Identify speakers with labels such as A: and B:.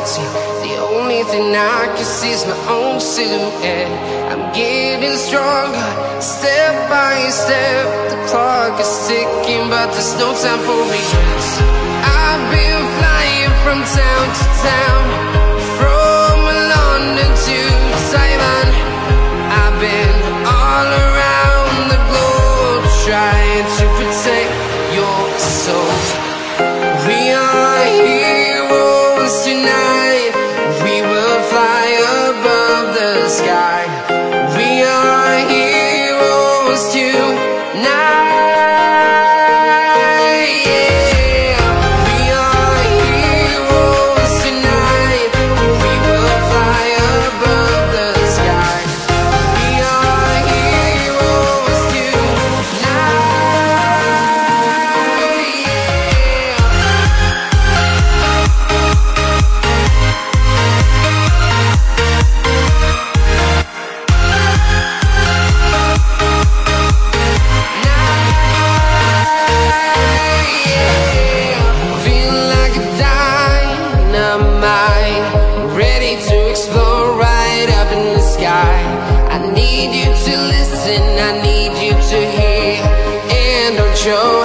A: reality. The only thing I can see is my own silhouette. I'm getting stronger, step by step. The clock is ticking, but there's no time for regrets. I've been flying from town to town, from London to Taiwan. I've been all around the globe, trying to protect your soul. We are heroes tonight. We will fly above the sky. We are heroes tonight. Yeah. We are heroes tonight. We will fly above the sky. We are heroes tonight. Feeling like a dynamite, ready to explode right up in the sky. I need you to listen, I need you to hear, and don't show